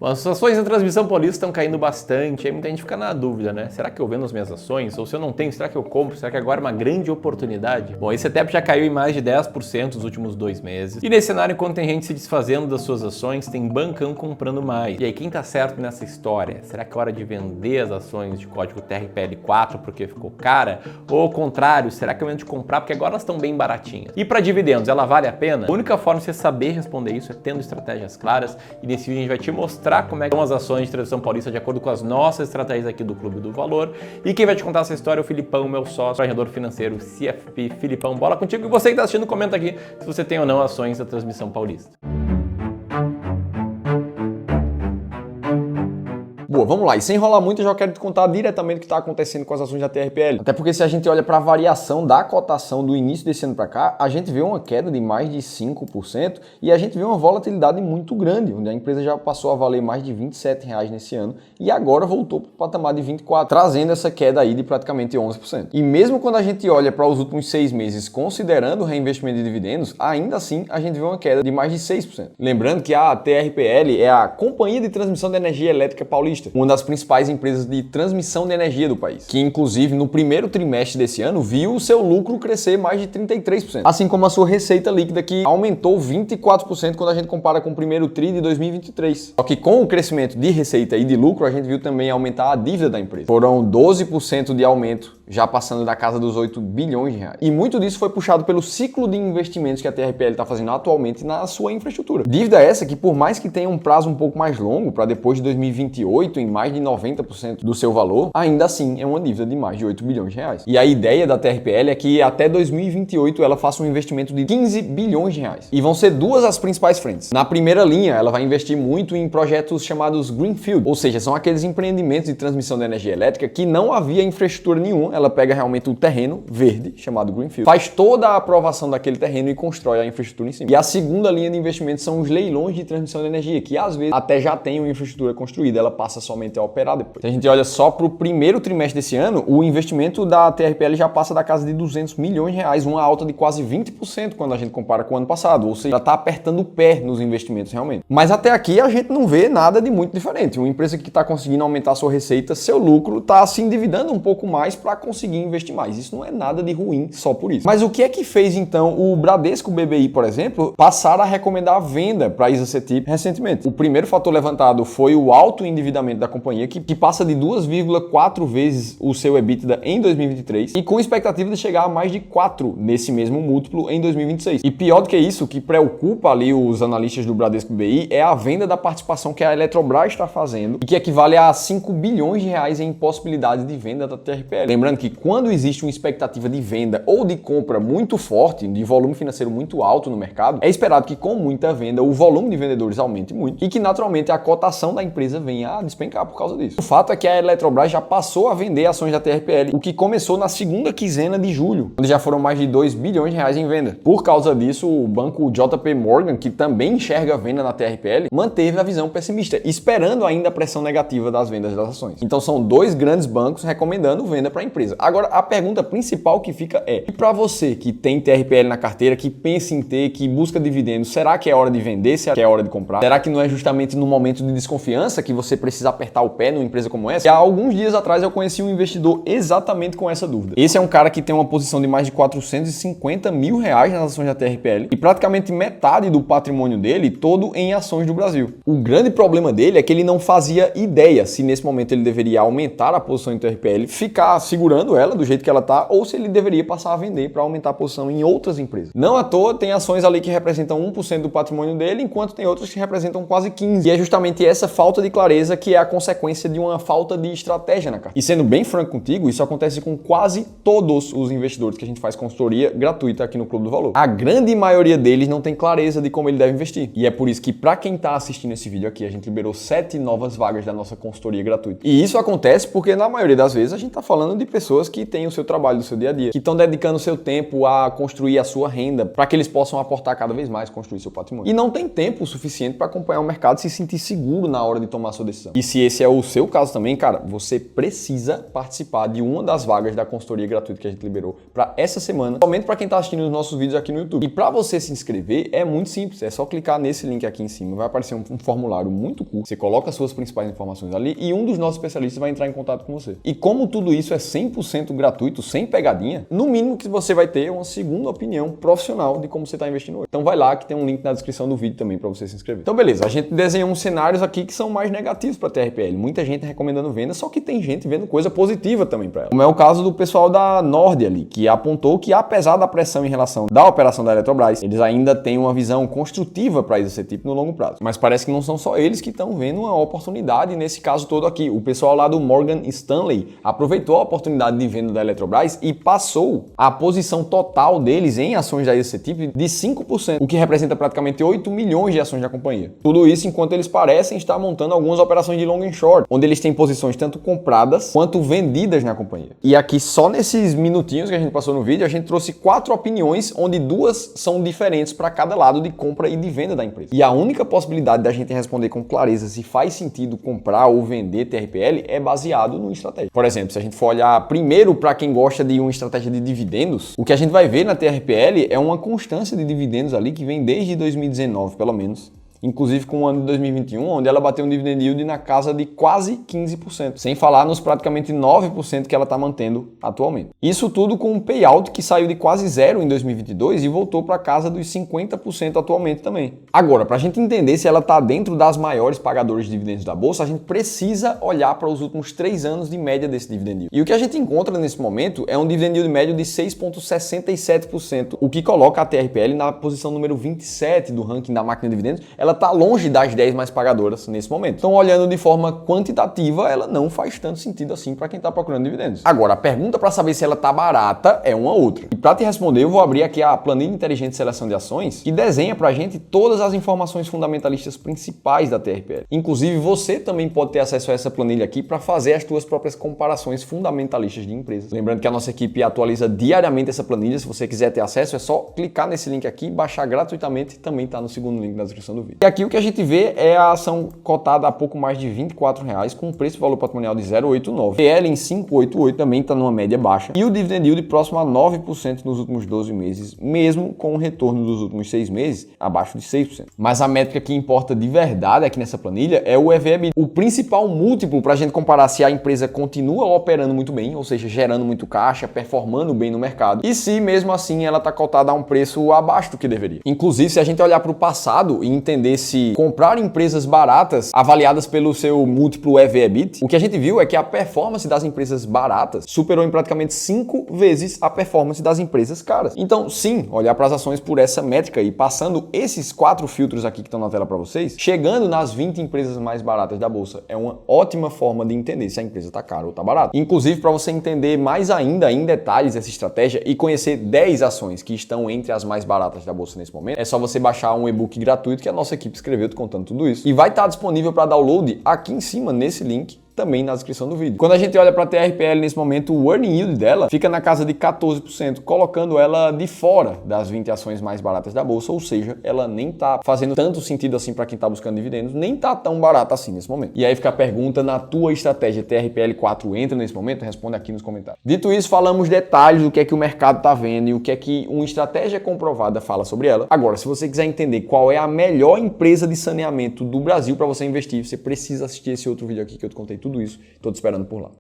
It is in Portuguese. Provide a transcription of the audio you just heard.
Bom, as ações da Transmissão Paulista estão caindo bastante, aí muita gente fica na dúvida, né? Será que eu vendo as minhas ações? Ou se eu não tenho, será que eu compro? Será que agora é uma grande oportunidade? Bom, esse ETEP já caiu em mais de 10% nos últimos 2 meses. E nesse cenário, enquanto tem gente se desfazendo das suas ações, tem bancão comprando mais. E aí, quem tá certo nessa história? Será que é hora de vender as ações de código TRPL4 porque ficou cara? Ou ao contrário, será que é momento de comprar porque agora elas estão bem baratinhas? E para dividendos, ela vale a pena? A única forma de você saber responder isso é tendo estratégias claras. E nesse vídeo a gente vai te mostrar como é que são as ações de Transmissão Paulista de acordo com as nossas estratégias aqui do Clube do Valor. E quem vai te contar essa história é o Filipão, meu sócio, planejador financeiro CFP. Filipão, bola contigo. E você que está assistindo, comenta aqui se você tem ou não ações da Transmissão Paulista. Boa, vamos lá. E sem enrolar muito, eu já quero te contar diretamente o que está acontecendo com as ações da TRPL. Até porque se a gente olha para a variação da cotação do início desse ano para cá, a gente vê uma queda de mais de 5% e a gente vê uma volatilidade muito grande, onde a empresa já passou a valer mais de R$ 27 nesse ano e agora voltou para o patamar de 24, trazendo essa queda aí de praticamente 11%. E mesmo quando a gente olha para os últimos 6 meses, considerando o reinvestimento de dividendos, ainda assim a gente vê uma queda de mais de 6%. Lembrando que a TRPL é a Companhia de Transmissão de Energia Elétrica Paulista, uma das principais empresas de transmissão de energia do país, que inclusive no primeiro trimestre desse ano viu o seu lucro crescer mais de 33%, assim como a sua receita líquida, que aumentou 24% quando a gente compara com o primeiro tri de 2023. Só que com o crescimento de receita e de lucro, a gente viu também aumentar a dívida da empresa. Foram 12% de aumento, já passando da casa dos 8 bilhões de reais. E muito disso foi puxado pelo ciclo de investimentos que a TRPL está fazendo atualmente na sua infraestrutura. Dívida essa que, por mais que tenha um prazo um pouco mais longo, para depois de 2028, em mais de 90% do seu valor, ainda assim é uma dívida de mais de 8 bilhões de reais. E a ideia da TRPL é que até 2028 ela faça um investimento de 15 bilhões de reais. E vão ser duas as principais frentes. Na primeira linha, ela vai investir muito em projetos chamados Greenfield, ou seja, são aqueles empreendimentos de transmissão de energia elétrica que não havia infraestrutura nenhuma. Ela pega realmente o terreno verde, chamado Greenfield, faz toda a aprovação daquele terreno e constrói a infraestrutura em cima. E a segunda linha de investimento são os leilões de transmissão de energia, que às vezes até já tem uma infraestrutura construída, ela passa somente a operar depois. Se a gente olha só para o primeiro trimestre desse ano, o investimento da TRPL já passa da casa de 200 milhões de reais, uma alta de quase 20% quando a gente compara com o ano passado, ou seja, ela está apertando o pé nos investimentos realmente. Mas até aqui a gente não vê nada de muito diferente. Uma empresa que está conseguindo aumentar a sua receita, seu lucro, está se endividando um pouco mais para conseguir investir mais. Isso não é nada de ruim só por isso. Mas o que é que fez então o Bradesco BBI, por exemplo, passar a recomendar a venda para a ISA CETIP recentemente? O primeiro fator levantado foi o alto endividamento da companhia, que passa de 2,4 vezes o seu EBITDA em 2023 e com expectativa de chegar a mais de 4 nesse mesmo múltiplo em 2026. E pior do que isso, o que preocupa ali os analistas do Bradesco BBI é a venda da participação que a Eletrobras está fazendo e que equivale a 5 bilhões de reais em possibilidade de venda da TRPL. Lembrando que quando existe uma expectativa de venda ou de compra muito forte, de volume financeiro muito alto no mercado, é esperado que com muita venda o volume de vendedores aumente muito e que naturalmente a cotação da empresa venha a despencar por causa disso. O fato é que a Eletrobras já passou a vender ações da TRPL, o que começou na segunda quinzena de julho, onde já foram mais de 2 bilhões de reais em venda. Por causa disso, o banco JP Morgan, que também enxerga a venda na TRPL, manteve a visão pessimista, esperando ainda a pressão negativa das vendas das ações. Então são dois grandes bancos recomendando venda para a empresa. Agora, a pergunta principal que fica é, e para você que tem TRPL na carteira, que pensa em ter, que busca dividendos, será que é hora de vender? Será que é hora de comprar? Será que não é justamente no momento de desconfiança que você precisa apertar o pé numa empresa como essa? E há alguns dias atrás eu conheci um investidor exatamente com essa dúvida. Esse é um cara que tem uma posição de mais de 450 mil reais nas ações da TRPL e praticamente metade do patrimônio dele todo em ações do Brasil. O grande problema dele é que ele não fazia ideia se nesse momento ele deveria aumentar a posição em TRPL, ficar segurando ela do jeito que ela tá, ou se ele deveria passar a vender para aumentar a posição em outras empresas. Não à toa tem ações ali que representam 1% do patrimônio dele, enquanto tem outras que representam quase 15%. E é justamente essa falta de clareza que é a consequência de uma falta de estratégia na carteira. E sendo bem franco contigo, isso acontece com quase todos os investidores que a gente faz consultoria gratuita aqui no Clube do Valor. A grande maioria deles não tem clareza de como ele deve investir. E é por isso que para quem está assistindo esse vídeo aqui, a gente liberou 7 novas vagas da nossa consultoria gratuita. E isso acontece porque na maioria das vezes a gente está falando de pessoas pessoas que têm o seu trabalho do seu dia a dia, que estão dedicando o seu tempo a construir a sua renda, para que eles possam aportar cada vez mais, construir seu patrimônio. E não tem tempo suficiente para acompanhar o mercado e se sentir seguro na hora de tomar a sua decisão. E se esse é o seu caso também, cara, você precisa participar de uma das vagas da consultoria gratuita que a gente liberou para essa semana, somente para quem está assistindo os nossos vídeos aqui no YouTube. E para você se inscrever é muito simples, é só clicar nesse link aqui em cima, vai aparecer um formulário muito curto, você coloca as suas principais informações ali e um dos nossos especialistas vai entrar em contato com você. E como tudo isso é 100% gratuito, sem pegadinha, no mínimo que você vai ter uma segunda opinião profissional de como você está investindo hoje. Então vai lá que tem um link na descrição do vídeo também para você se inscrever. Então beleza, a gente desenhou uns cenários aqui que são mais negativos para a TRPL. Muita gente recomendando venda, só que tem gente vendo coisa positiva também para ela. Como é o caso do pessoal da Nord ali, que apontou que apesar da pressão em relação da operação da Eletrobras, eles ainda têm uma visão construtiva para esse tipo no longo prazo. Mas parece que não são só eles que estão vendo uma oportunidade nesse caso todo aqui. O pessoal lá do Morgan Stanley aproveitou a oportunidade de venda da Eletrobras e passou a posição total deles em ações da ECTIP de 5%, o que representa praticamente 8 milhões de ações da companhia. Tudo isso enquanto eles parecem estar montando algumas operações de long and short, onde eles têm posições tanto compradas quanto vendidas na companhia. E aqui só nesses minutinhos que a gente passou no vídeo, a gente trouxe 4 opiniões, onde 2 são diferentes para cada lado de compra e de venda da empresa. E a única possibilidade da gente responder com clareza se faz sentido comprar ou vender TRPL é baseado no estratégia. Por exemplo, se a gente for olhar primeiro para quem gosta de uma estratégia de dividendos, o que a gente vai ver na TRPL é uma constância de dividendos ali que vem desde 2019, pelo menos. Inclusive com o ano de 2021, onde ela bateu um dividend yield na casa de quase 15%, sem falar nos praticamente 9% que ela está mantendo atualmente. Isso tudo com um payout que saiu de quase zero em 2022 e voltou para casa dos 50% atualmente também. Agora, para a gente entender se ela está dentro das maiores pagadoras de dividendos da Bolsa, a gente precisa olhar para os últimos 3 anos de média desse dividend yield. E o que a gente encontra nesse momento é um dividend yield médio de 6,67%, o que coloca a TRPL na posição número 27 do ranking da máquina de dividendos. Ela está longe das 10 mais pagadoras nesse momento. Então, olhando de forma quantitativa, ela não faz tanto sentido assim para quem está procurando dividendos. Agora, a pergunta para saber se ela está barata é uma outra. E para te responder, eu vou abrir aqui a planilha inteligente de seleção de ações, que desenha para a gente todas as informações fundamentalistas principais da TRPL. Inclusive, você também pode ter acesso a essa planilha aqui para fazer as suas próprias comparações fundamentalistas de empresas. Lembrando que a nossa equipe atualiza diariamente essa planilha. Se você quiser ter acesso, é só clicar nesse link aqui, baixar gratuitamente, também está no segundo link na descrição do vídeo. E aqui o que a gente vê é a ação cotada a pouco mais de R$24, com um preço e valor patrimonial de 0,89. PL em 5,88 também está numa média baixa. E o dividend yield próximo a 9% nos últimos 12 meses, mesmo com o retorno dos últimos 6 meses abaixo de 6%. Mas a métrica que importa de verdade aqui nessa planilha é o EV/EBITDA, o principal múltiplo para a gente comparar se a empresa continua operando muito bem, ou seja, gerando muito caixa, performando bem no mercado, e se mesmo assim ela está cotada a um preço abaixo do que deveria. Inclusive, se a gente olhar para o passado e entender se comprar empresas baratas avaliadas pelo seu múltiplo EV/EBITDA, o que a gente viu é que a performance das empresas baratas superou em praticamente 5 vezes a performance das empresas caras. Então, sim, olhar para as ações por essa métrica e passando esses 4 filtros aqui que estão na tela para vocês, chegando nas 20 empresas mais baratas da bolsa, é uma ótima forma de entender se a empresa está cara ou está barata. Inclusive, para você entender mais ainda em detalhes essa estratégia e conhecer 10 ações que estão entre as mais baratas da bolsa nesse momento, é só você baixar um e-book gratuito que a nossa equipe escreveu contando tudo isso. E vai estar disponível para download aqui em cima nesse link, também na descrição do vídeo. Quando a gente olha para a TRPL nesse momento, o earning yield dela fica na casa de 14%, colocando ela de fora das 20 ações mais baratas da bolsa, ou seja, ela nem está fazendo tanto sentido assim para quem está buscando dividendos, nem está tão barata assim nesse momento. E aí fica a pergunta, na tua estratégia TRPL4 entra nesse momento? Responde aqui nos comentários. Dito isso, falamos detalhes do que é que o mercado está vendo e o que é que uma estratégia comprovada fala sobre ela. Agora, se você quiser entender qual é a melhor empresa de saneamento do Brasil para você investir, você precisa assistir esse outro vídeo aqui que eu te contei tudo isso. Estou te esperando por lá.